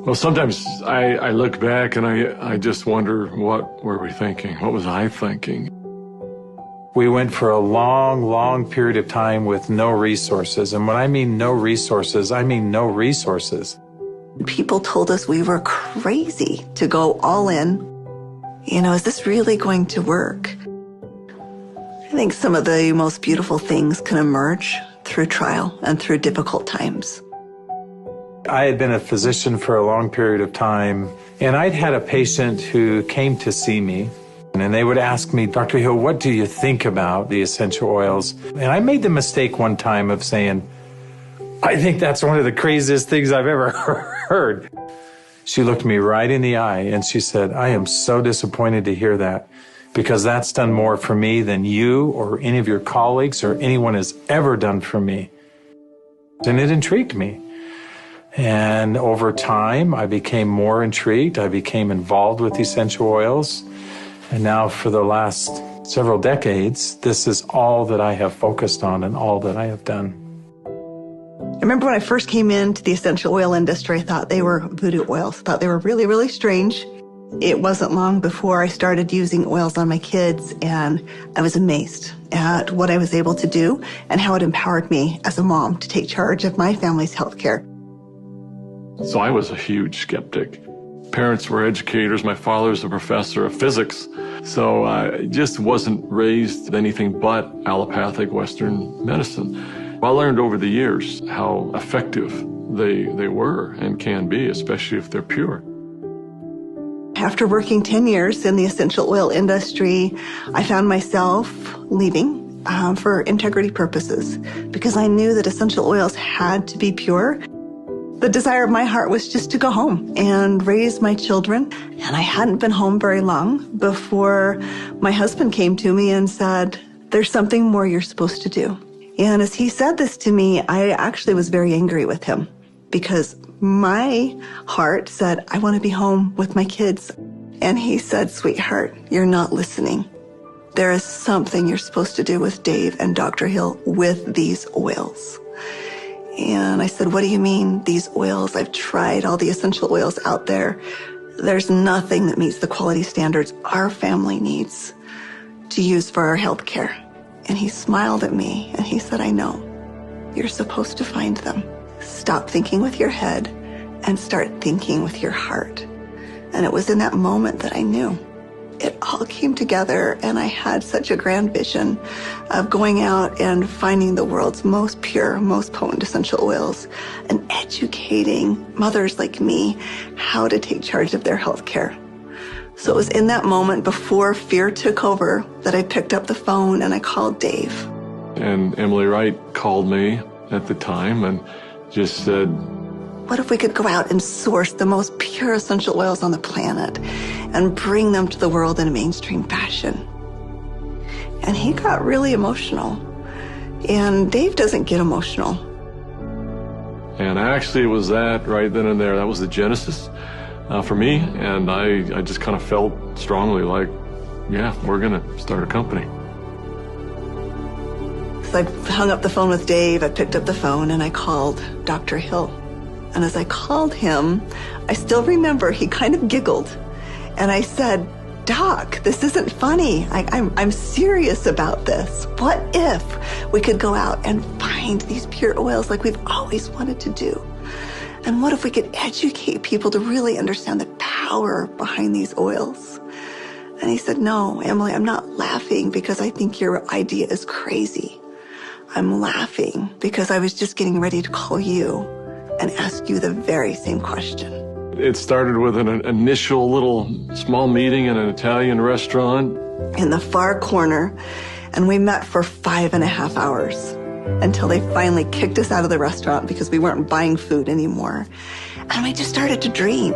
Well, sometimes I look back and I just wonder, what were we thinking? What was I thinking? We went for a long, long period of time with no resources. And when I mean no resources, I mean no resources. People told us we were crazy to go all in. You know, is this really going to work? I think some of the most beautiful things can emerge through trial and through difficult times. I had been a physician for a long period of time, and I'd had a patient who came to see me, and they would ask me, Dr. Hill, what do you think about the essential oils? And I made the mistake one time of saying, I think that's one of the craziest things I've ever heard. She looked me right in the eye and she said, I am so disappointed to hear that, because that's done more for me than you or any of your colleagues or anyone has ever done for me. And it intrigued me. And over time, I became more intrigued. I became involved with essential oils. And now for the last several decades, this is all that I have focused on and all that I have done. I remember when I first came into the essential oil industry, I thought they were voodoo oils. I thought they were really, really strange. It wasn't long before I started using oils on my kids, and I was amazed at what I was able to do and how it empowered me as a mom to take charge of my family's health care. So I was a huge skeptic. Parents were educators. My father was a professor of physics. So I just wasn't raised with anything but allopathic Western medicine. I learned over the years how effective they were and can be, especially if they're pure. After working 10 years in the essential oil industry, I found myself leaving for integrity purposes because I knew that essential oils had to be pure. The desire of my heart was just to go home and raise my children. And I hadn't been home very long before my husband came to me and said, there's something more you're supposed to do. And as he said this to me, I actually was very angry with him because my heart said, I want to be home with my kids. And he said, sweetheart, you're not listening. There is something you're supposed to do with Dave and Dr. Hill with these oils. And I said, what do you mean, these oils? I've tried all the essential oils out there. There's nothing that meets the quality standards our family needs to use for our health care. And he smiled at me and he said, I know. You're supposed to find them. Stop thinking with your head and start thinking with your heart. And it was in that moment that I knew. It all came together, and I had such a grand vision of going out and finding the world's most pure, most potent essential oils and educating mothers like me how to take charge of their health care. So it was in that moment before fear took over that I picked up the phone and I called Dave. And Emily Wright called me at the time and just said, what if we could go out and source the most pure essential oils on the planet and bring them to the world in a mainstream fashion? And he got really emotional. And Dave doesn't get emotional. And actually it was that right then and there. That was the genesis for me. And I just kind of felt strongly like, yeah, we're going to start a company. So I hung up the phone with Dave. I picked up the phone and I called Dr. Hill. And as I called him, I still remember he kind of giggled. And I said, Doc, this isn't funny. I'm serious about this. What if we could go out and find these pure oils like we've always wanted to do? And what if we could educate people to really understand the power behind these oils? And he said, no, Emily, I'm not laughing because I think your idea is crazy. I'm laughing because I was just getting ready to call you and ask you the very same question. It started with an initial little small meeting in an Italian restaurant. In the far corner, and we met for 5.5 hours until they finally kicked us out of the restaurant because we weren't buying food anymore. And we just started to dream.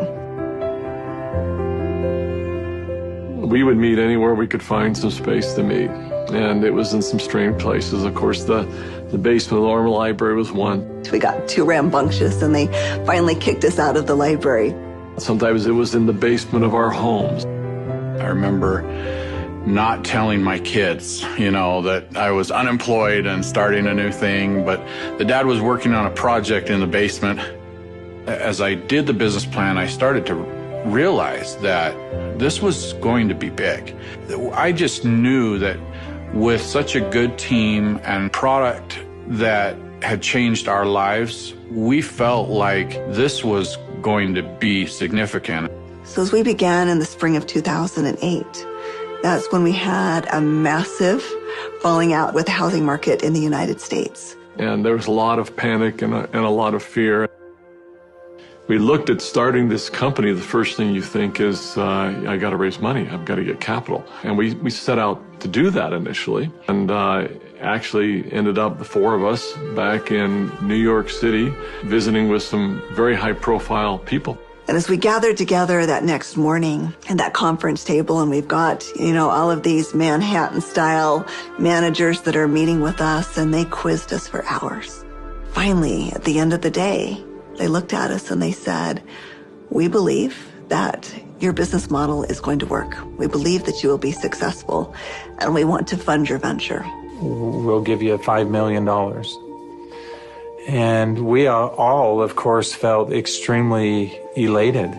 We would meet anywhere we could find some space to meet. And it was in some strange places. Of course, the basement of the Normal Library was one. We got too rambunctious and they finally kicked us out of the library. Sometimes it was in the basement of our homes. I remember not telling my kids, that I was unemployed and starting a new thing, but the dad was working on a project in the basement. As I did the business plan, I started to realize that this was going to be big. I just knew that with such a good team and product that had changed our lives, we felt like this was going to be significant. So as we began in the spring of 2008, that's when we had a massive falling out with the housing market in the United States. And there was a lot of panic and a lot of fear. We looked at starting this company. The first thing you think is, I got to raise money. I've got to get capital. And we set out to do that initially. And actually ended up, the four of us, back in New York City, visiting with some very high-profile people. And as we gathered together that next morning at that conference table, and we've got, all of these Manhattan-style managers that are meeting with us, and they quizzed us for hours. Finally, at the end of the day, they looked at us and they said, "We believe that your business model is going to work. We believe that you will be successful, and we want to fund your venture. We'll give you $5 million. And we all, of course, felt extremely elated.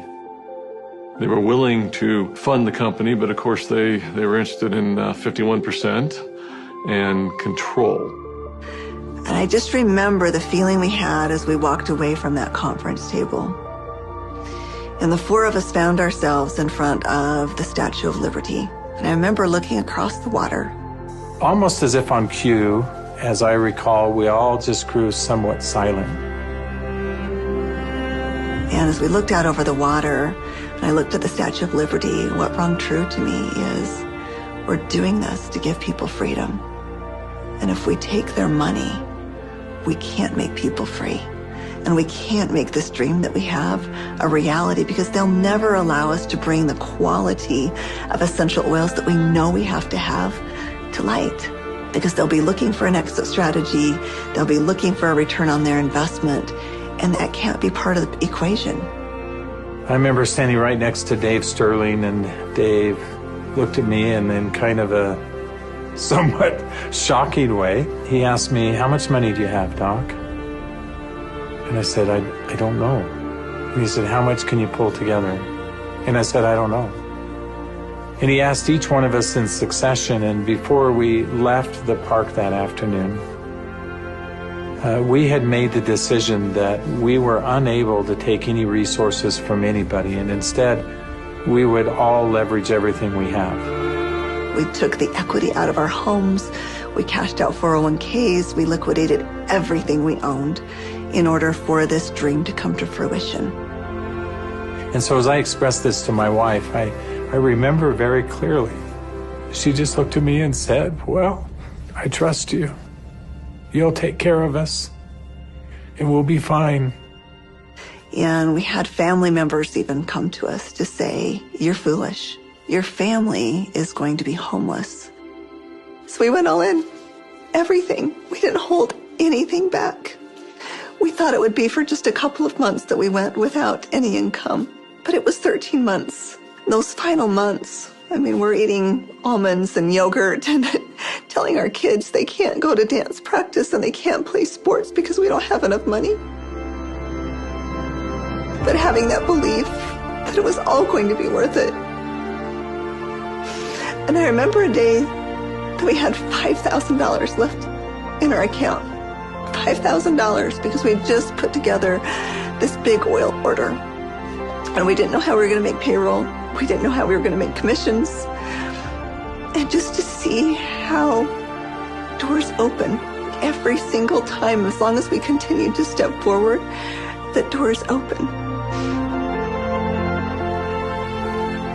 They were willing to fund the company, but of course they were interested in 51% and control. And I just remember the feeling we had as we walked away from that conference table. And the four of us found ourselves in front of the Statue of Liberty. And I remember looking across the water. Almost as if on cue, as I recall, we all just grew somewhat silent. And as we looked out over the water, and I looked at the Statue of Liberty, what rang true to me is, we're doing this to give people freedom. And if we take their money, we can't make people free. And we can't make this dream that we have a reality, because they'll never allow us to bring the quality of essential oils that we know we have to light. Because they'll be looking for an exit strategy, they'll be looking for a return on their investment, and that can't be part of the equation. I remember standing right next to Dave Sterling, and Dave looked at me and in kind of a somewhat shocking way, he asked me, "How much money do you have, Doc?" And I said, I don't know. And he said, "How much can you pull together?" And I said, "I don't know." And he asked each one of us in succession, and before we left the park that afternoon, we had made the decision that we were unable to take any resources from anybody, and instead, we would all leverage everything we have. We took the equity out of our homes, we cashed out 401ks, we liquidated everything we owned in order for this dream to come to fruition. And so as I expressed this to my wife, I remember very clearly, she just looked at me and said, "Well, I trust you. You'll take care of us, and we'll be fine." And we had family members even come to us to say, "You're foolish. Your family is going to be homeless." So we went all in, everything. We didn't hold anything back. We thought it would be for just a couple of months that we went without any income, but it was 13 months. Those final months, we're eating almonds and yogurt and telling our kids they can't go to dance practice and they can't play sports because we don't have enough money. But having that belief that it was all going to be worth it. And I remember a day that we had $5,000 left in our account. $5,000 because we just put together this big oil order. And we didn't know how we were going to make payroll. We didn't know how we were going to make commissions. And just to see how doors open every single time, as long as we continued to step forward, that doors open.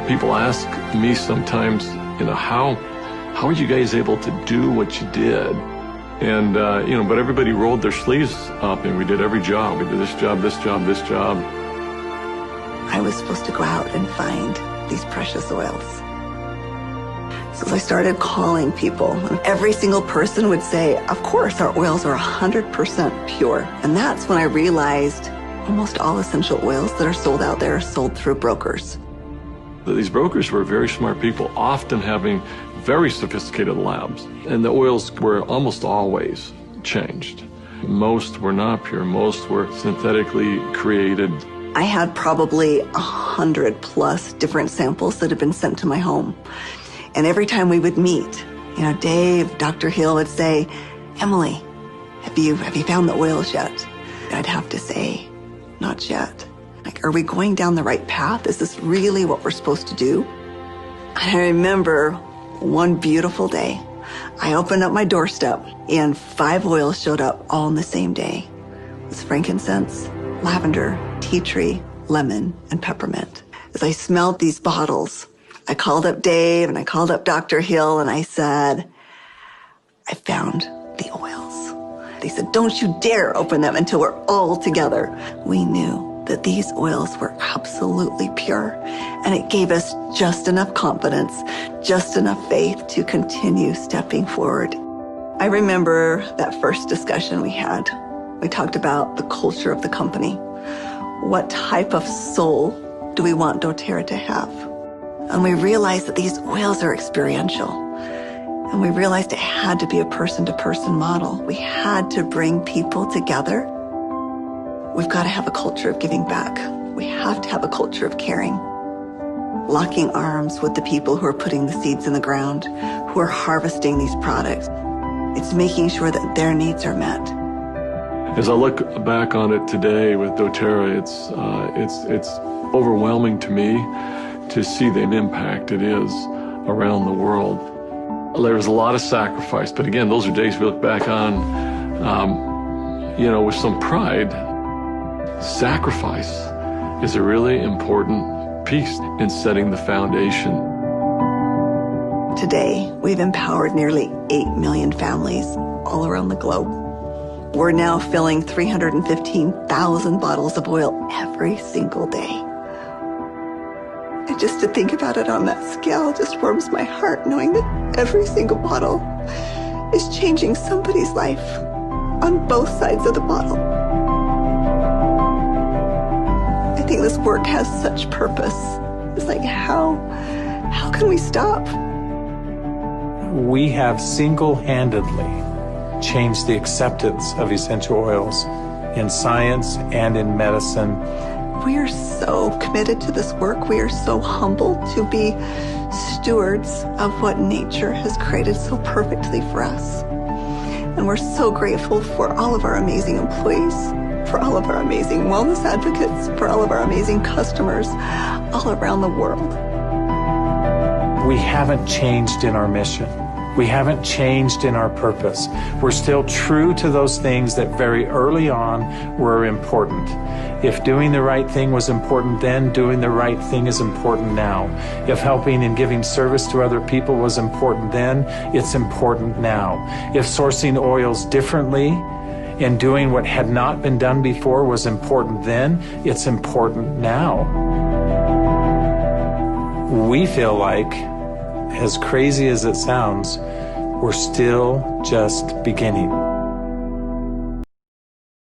People ask me sometimes, how are you guys able to do what you did? And, but everybody rolled their sleeves up and we did every job. We did this job, this job, this job. I was supposed to go out and find these precious oils. So I started calling people, and every single person would say, "Of course, our oils are 100% pure." And that's when I realized almost all essential oils that are sold out there are sold through brokers. These brokers were very smart people, often having very sophisticated labs. And the oils were almost always changed. Most were not pure. Most were synthetically created. I had probably 100+ different samples that had been sent to my home. And every time we would meet, Dave, Dr. Hill would say, Emily, have you found the oils yet? I'd have to say, not yet. Like, are we going down the right path? Is this really what we're supposed to do? And I remember one beautiful day, I opened up my doorstep and 5 oils showed up all on the same day. It was frankincense, lavender, tea tree, lemon, and peppermint. As I smelled these bottles, I called up Dave and I called up Dr. Hill and I said, I found the oils. They said, don't you dare open them until we're all together. We knew that these oils were absolutely pure, and it gave us just enough confidence, just enough faith to continue stepping forward. I remember that first discussion we had. We talked about the culture of the company. What type of soul do we want doTERRA to have? And we realized that these oils are experiential. And we realized it had to be a person-to-person model. We had to bring people together. We've got to have a culture of giving back. We have to have a culture of caring. Locking arms with the people who are putting the seeds in the ground, who are harvesting these products. It's making sure that their needs are met. As I look back on it today with doTERRA, it's overwhelming to me to see the impact it is around the world. There was a lot of sacrifice, but again, those are days we look back on, with some pride. Sacrifice is a really important piece in setting the foundation. Today, we've empowered nearly 8 million families all around the globe. We're now filling 315,000 bottles of oil every single day. And just to think about it on that scale just warms my heart, knowing that every single bottle is changing somebody's life on both sides of the bottle. I think this work has such purpose. It's like, how can we stop? We have single-handedly changed the acceptance of essential oils in science and in medicine. We are so committed to this work. We are so humbled to be stewards of what nature has created so perfectly for us. And we're so grateful for all of our amazing employees, for all of our amazing wellness advocates, for all of our amazing customers all around the world. We haven't changed in our mission. We haven't changed in our purpose. We're still true to those things that very early on were important. If doing the right thing was important then, doing the right thing is important now. If helping and giving service to other people was important then, it's important now. If sourcing oils differently and doing what had not been done before was important then, it's important now. We feel like, as crazy as it sounds, we're still just beginning.